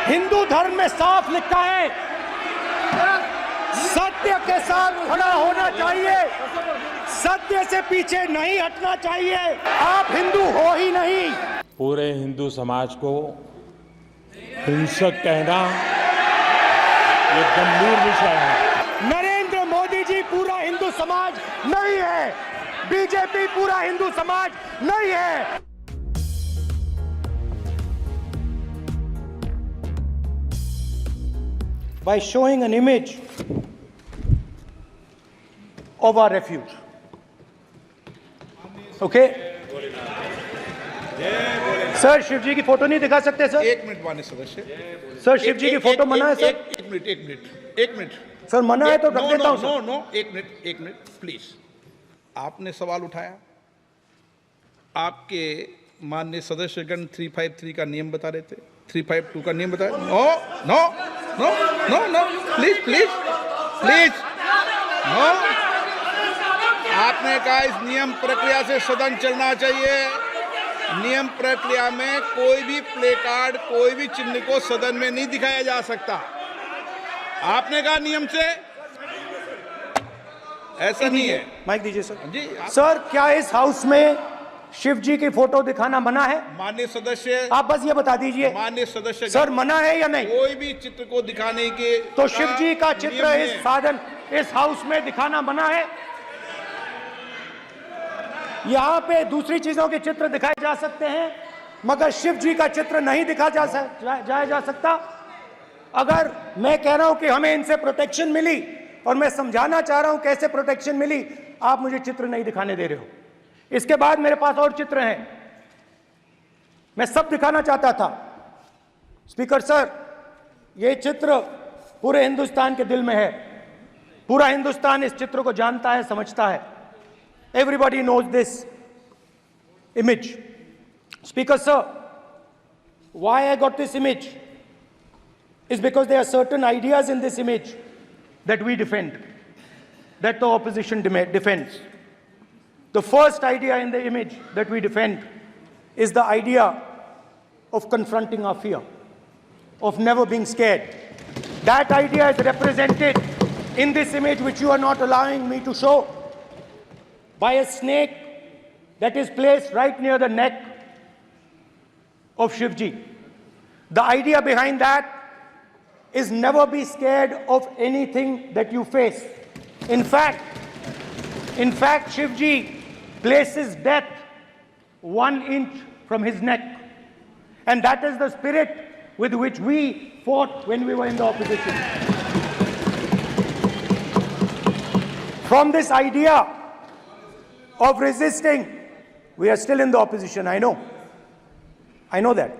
हिंदू धर्म में साफ लिखा है, सत्य के साथ खड़ा होना चाहिए, सत्य से पीछे नहीं हटना चाहिए। आप हिंदू हो ही नहीं। पूरे हिंदू समाज को हिंसक कहना ये गंभीर विषय है। नरेंद्र मोदी जी पूरा हिंदू समाज नहीं है, बीजेपी पूरा हिंदू समाज नहीं है। By showing an image of our refuge, okay? Sir Shiv ji की फोटो नहीं दिखा सकते सर? एक मिनट माननीय सदस्य। सर शिव जी की फोटो मना है सर? एक मिनट सर मना है तो रख देता हूं सर। नो एक मिनट प्लीज। आपने सवाल उठाया, आपके माननीय सदस्यगण 353 का नियम बता रहे थे, 352 का नियम बता रहे। No please no. आपने कहा इस नियम प्रक्रिया से सदन चलना चाहिए। नियम प्रक्रिया में कोई भी प्ले कार्ड, कोई भी चिन्ह को सदन में नहीं दिखाया जा सकता। आपने कहा नियम से, ऐसा नहीं है। माइक दीजिए सर जी। सर क्या इस हाउस में शिव जी की फोटो दिखाना मना है? माननीय सदस्य, आप बस ये बता दीजिए। माननीय सदस्य सर मना है या नहीं? कोई भी चित्र को दिखाने के तो शिव जी का चित्र नियम इस है। साधन इस हाउस में दिखाना मना है? यहाँ पे दूसरी चीजों के चित्र दिखाए जा सकते हैं, मगर शिव जी का चित्र नहीं दिखा जा सकता। अगर मैं कह रहा हूं कि हमें इनसे प्रोटेक्शन मिली और मैं समझाना चाह रहा हूं कैसे प्रोटेक्शन मिली, आप मुझे चित्र नहीं दिखाने दे रहे हो। इसके बाद मेरे पास और चित्र हैं, मैं सब दिखाना चाहता था। स्पीकर सर, ये चित्र पूरे हिंदुस्तान के दिल में है। पूरा हिंदुस्तान इस चित्र को जानता है, समझता है। Everybody knows this image. Speaker sir, why I got this image is because there are certain ideas in this image that we defend, that the opposition defends. The first idea in the image that we defend is the idea of confronting our fear, of never being scared. That idea is represented in this image, which you are not allowing me to show, by a snake that is placed right near the neck of Shivji. The idea behind that is never be scared of anything that you face. In fact, Shivji places death 1 inch from his neck. And that is the spirit with which we fought when we were in the opposition. From this idea of resisting, we are still in the opposition. I know that,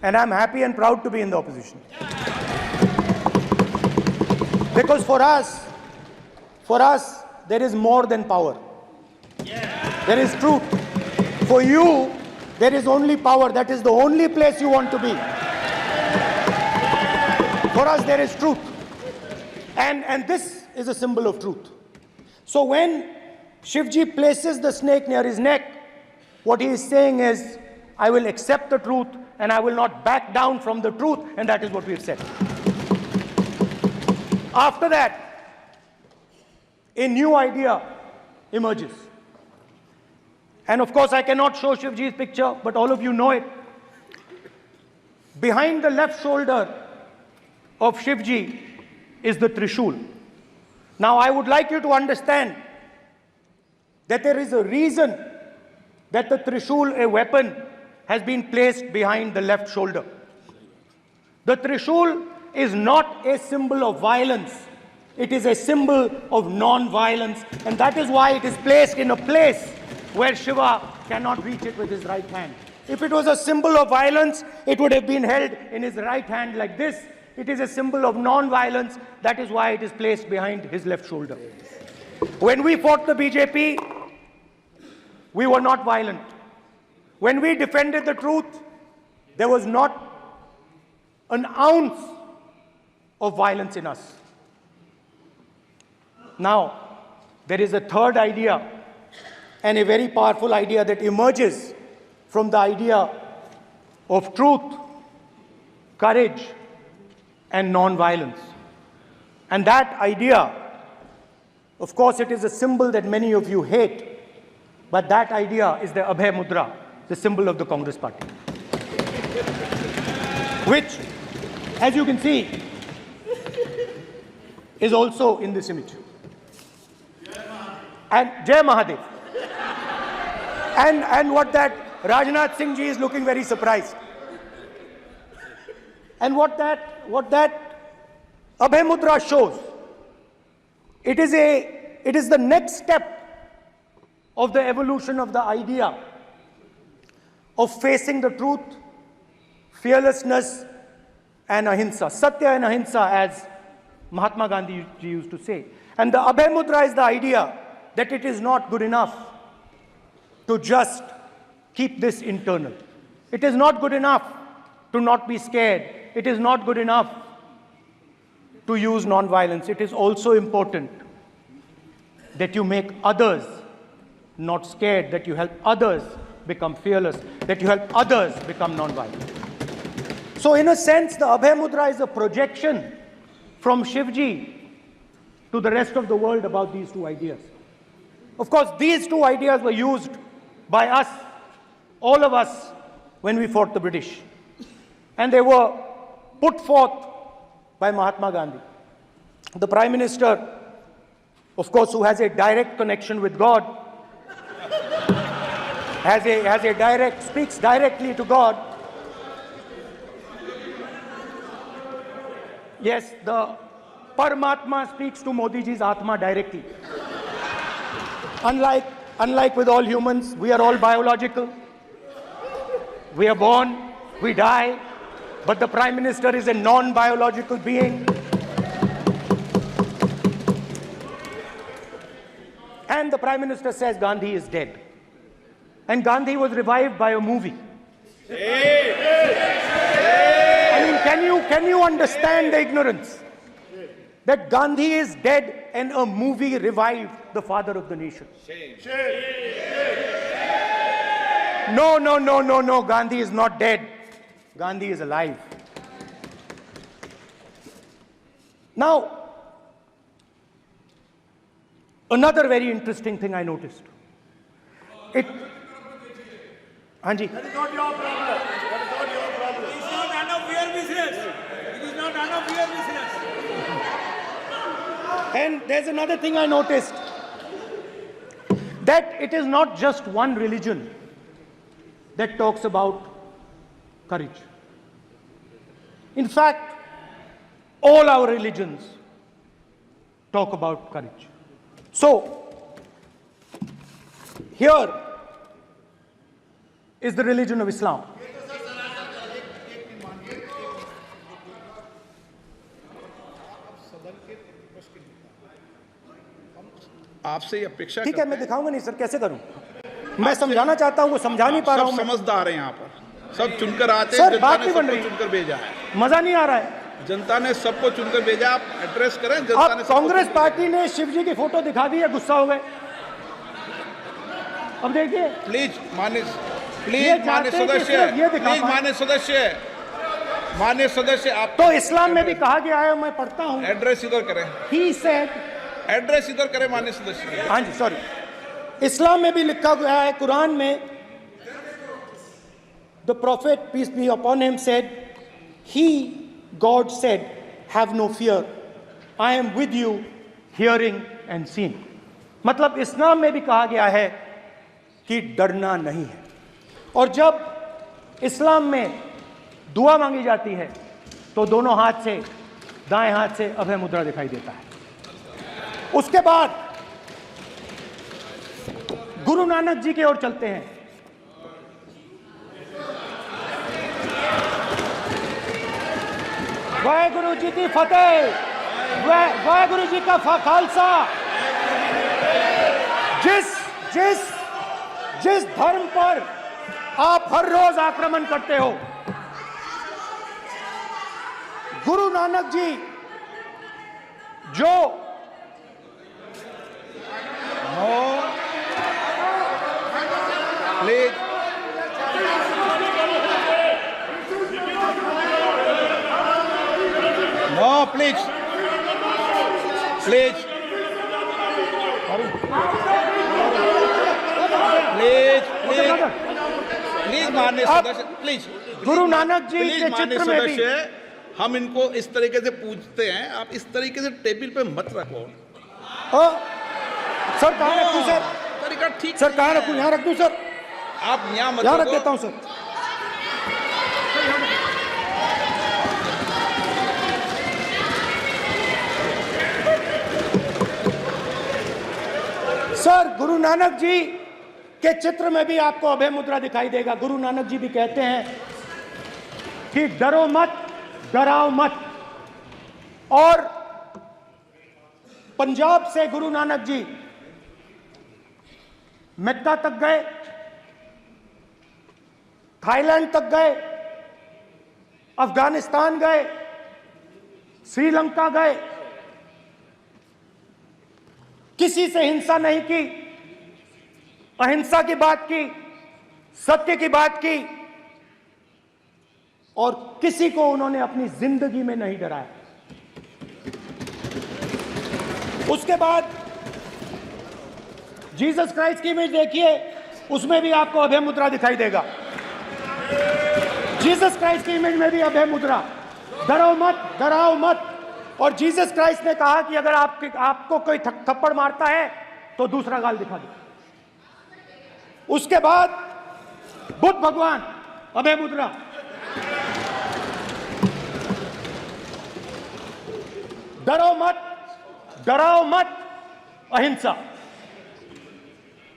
and I'm happy and proud to be in the opposition, because for us there is more than power. There is truth. For you there is only power. That is the only place you want to be. For us there is truth, and this is a symbol of truth. So when Shivji places the snake near his neck, what he is saying is, I will accept the truth and I will not back down from the truth, and that is what we have said. After that, a new idea emerges. And of course, I cannot show Shivji's picture, but all of you know it. Behind the left shoulder of Shivji is the Trishul. Now, I would like you to understand that there is a reason that the Trishul, a weapon, has been placed behind the left shoulder. The Trishul is not a symbol of violence. It is a symbol of non-violence, and that is why it is placed in a place where Shiva cannot reach it with his right hand. If it was a symbol of violence, it would have been held in his right hand like this. It is a symbol of non-violence. That is why it is placed behind his left shoulder. When we fought the BJP, we were not violent. When we defended the truth, there was not an ounce of violence in us. Now, there is a third idea, and a very powerful idea that emerges from the idea of truth, courage, and non-violence. And that idea, of course, it is a symbol that many of you hate, but that idea is the Abhay Mudra, the symbol of the Congress Party, which, as you can see, is also in this image. And Jai Mahadev. And what that Rajnath Singh ji is looking very surprised. And what that Abhay Mudra shows, it is the next step of the evolution of the idea of facing the truth, fearlessness, and ahimsa. Satya and ahimsa, as Mahatma Gandhi ji used to say. And the Abhay Mudra is the idea that it is not good enough to just keep this internal. It is not good enough to not be scared. It is not good enough to use non-violence. It is also important that you make others not scared, that you help others become fearless, that you help others become non-violent. So in a sense, the Abhay Mudra is a projection from Shivji to the rest of the world about these two ideas. Of course, these two ideas were used by us, all of us, when we fought the British. And they were put forth by Mahatma Gandhi. The Prime Minister, of course, who has a direct connection with God, speaks directly to God. Yes, the Paramatma speaks to Modi ji's Atma directly. Unlike with all humans, we are all biological. We are born, we die, but the Prime Minister is a non-biological being. And the Prime Minister says Gandhi is dead. And Gandhi was revived by a movie. I mean, can you understand the ignorance? That Gandhi is dead and a movie revived the father of the nation. No, Gandhi is not dead. Gandhi is alive. Now, another very interesting thing I noticed. Anji. That is not your problem. That is not your problem. It is not none of your business. It is not none of your business. And there's another thing I noticed. That it is not just one religion that talks about courage. In fact, all our religions talk about courage. So, here is the religion of Islam. आपसे ये अपेक्षा ठीक है, मैं दिखाऊंगा नहीं sir, कैसे करूं? मैं समझाना चाहता हूं, वो समझा नहीं पा रहा हूं। सब समझदार हैं यहाँ पर, सब चुनकर आते हैं। सर, जनता बात ने नहीं बन सबको रही। चुनकर भेजा है। मजा नहीं आ रहा है। जनता ने सबको चुनकर भेजा, आप एड्रेस करें। जनता अब ने सबको कांग्रेस चुनकर- पार्टी ने शिवजी की फोटो दिखा दी है, गुस्सा हो गए। अब देखिए, प्लीज मान्य चाहते हैं कि सदस्य, सिर्फ ये दिखा प्लीज पाएं। मान्य सदस्य आप तो इस्लाम में भी कहा गया है, मैं पढ़ता हूं। एड्रेस इधर करें, He said, एड्रेस इधर करें मान्य सदस्य। हाँ जी, सॉरी, इस्लाम में भी लिखा गया है, कुरान में, the prophet, peace be upon him, said, God said, have no fear, I am with you, hearing and seeing. मतलब इस्लाम में भी कहा गया है कि डरना नहीं है। और जब इस्लाम में दुआ मांगी जाती है तो दोनों हाथ से, दाएं हाथ से अभय मुद्रा दिखाई देता है। उसके बाद गुरु नानक जी की ओर चलते हैं। वाहेगुरु जी की फतेह, वाहेगुरु जी का खालसा। जिस धर्म पर आप हर रोज आक्रमण करते हो, गुरु नानक जी जो please no please please please please please माननीय सदस्य please Guru Nanak ji please के माननीय चित्र में भी सदस्य, हम इनको इस तरीके से पूछते हैं, आप इस तरीके से टेबल पे मत रखो। सर कहाँ रखूं सर? तरीका ठीक सर कहाँ रखूं? यहाँ रख दूं सर? आप यहाँ मत यहाँ रख रखो। देता हूँ सर। सर गुरु नानक जी के चित्र में भी आपको अभय मुद्रा दिखाई देगा। गुरु नानक जी भी कहते हैं कि डरो मत, डराओ मत। और पंजाब से गुरु नानक जी मक्का तक गए, थाईलैंड तक गए, अफगानिस्तान गए, श्रीलंका गए, किसी से हिंसा नहीं की, अहिंसा की बात की, सत्य की बात की, और किसी को उन्होंने अपनी जिंदगी में नहीं डराया। उसके बाद जीसस क्राइस्ट की इमेज देखिए, उसमें भी आपको अभय मुद्रा दिखाई देगा। जीसस क्राइस्ट की इमेज में भी अभय मुद्रा, डरो मत, डराओ मत। और जीसस क्राइस्ट ने कहा कि अगर आपको कोई थप्पड़ मारता है तो दूसरा गाल दिखा दो। उसके बाद बुद्ध भगवान, अभय मुद्रा। डरो मत, डराओ मत, अहिंसा।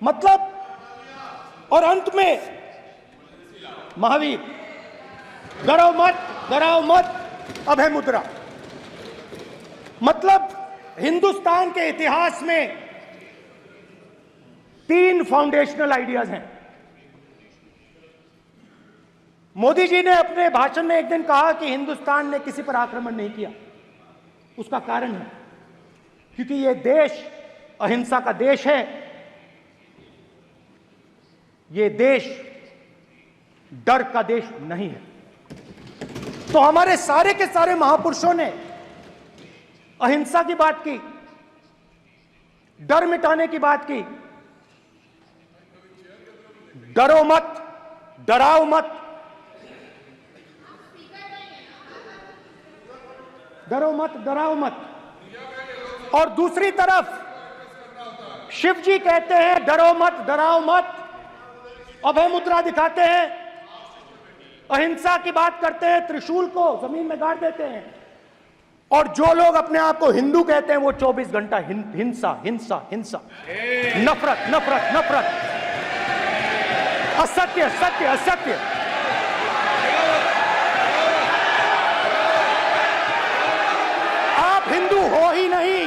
मतलब, और अंत में महावीर, डरो मत, डराओ मत, अभय मुद्रा। मतलब हिंदुस्तान के इतिहास में 3 फाउंडेशनल आइडियाज हैं। मोदी जी ने अपने भाषण में एक दिन कहा कि हिंदुस्तान ने किसी पर आक्रमण नहीं किया। उसका कारण है क्योंकि यह देश अहिंसा का देश है। यह देश डर का देश नहीं है। तो हमारे सारे के सारे महापुरुषों ने अहिंसा की बात की, डर मिटाने की बात की। डरो मत, डराओ मत, डरो मत, डराओ मत। और दूसरी तरफ शिव जी कहते हैं डरो मत, डराओ मत, अभय मुद्रा दिखाते हैं, अहिंसा की बात करते हैं, त्रिशूल को जमीन में गाड़ देते हैं। और जो लोग अपने आप को हिंदू कहते हैं वो 24 घंटा हिंसा, हिंसा, हिंसा, नफरत, नफरत, नफरत, असत्य, सत्य, असत्य। आप हिंदू हो ही नहीं।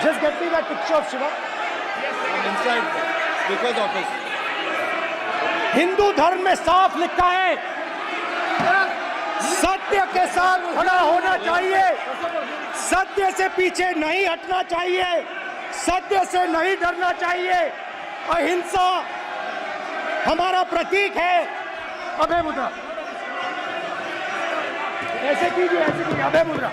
Just get me that picture of Shiva. inside because of his Hindu धर्म में साफ लिखा है, सत्य के साथ खड़ा होना चाहिए, सत्य से पीछे नहीं हटना चाहिए, सत्य से नहीं डरना चाहिए। अहिंसा हमारा प्रतीक है। अभय मुद्रा ऐसे कीजिए, ऐसे कीजिए, अभय मुद्रा।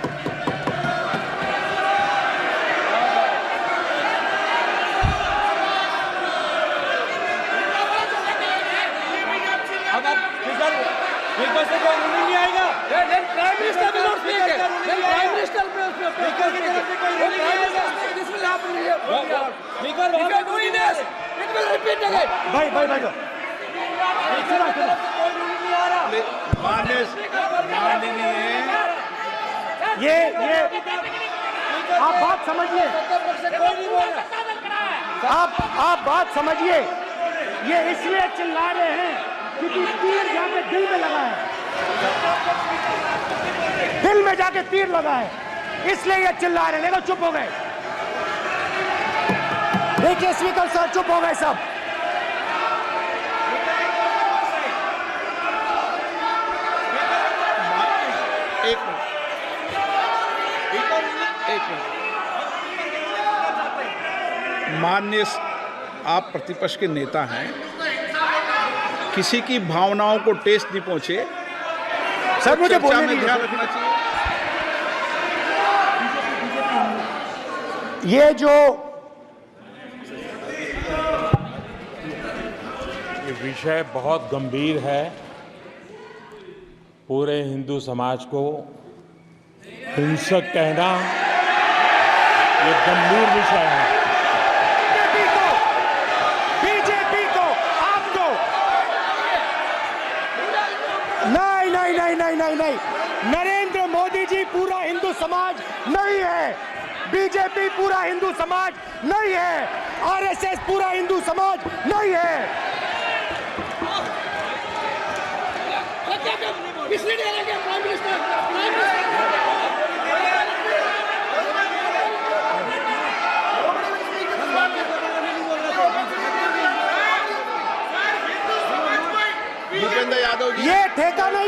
नहीं आएगा। Prime minister will not speak. Prime minister पे उसमें स्पीकर की तरफ से कोई नहीं आएगा। This will happen. Speaker if you are doing this, it will repeat again. भाई भाई भाई ये आप बात समझिए, आप बात समझिए। ये इसलिए चिल्ला रहे हैं क्योंकि तीर जाके दिल में लगा है, दिल में जाके तीर लगा है, इसलिए ये चिल्ला रहे हैं। देखो चुप हो गए, देखिए स्पीकर सर चुप हो गए सब। एक मिनट माननीय आप प्रतिपक्ष के नेता हैं, किसी की भावनाओं को ठेस नहीं पहुंचे, सर मुझे चर्चा बोलने में दीजिए। ध्यान रखना चाहिए। ये जो ये विषय बहुत गंभीर है। पूरे हिंदू समाज को हिंसक कहना ये गंभीर विषय है। बीजेपी को आपको नहीं, नरेंद्र मोदी जी पूरा हिंदू समाज नहीं है, बीजेपी पूरा हिंदू समाज नहीं है, आरएसएस पूरा हिंदू समाज नहीं है। मिसलीड करेंगे प्राइम मिनिस्टर। भूपेंद्र यादव जी ये ठेका नहीं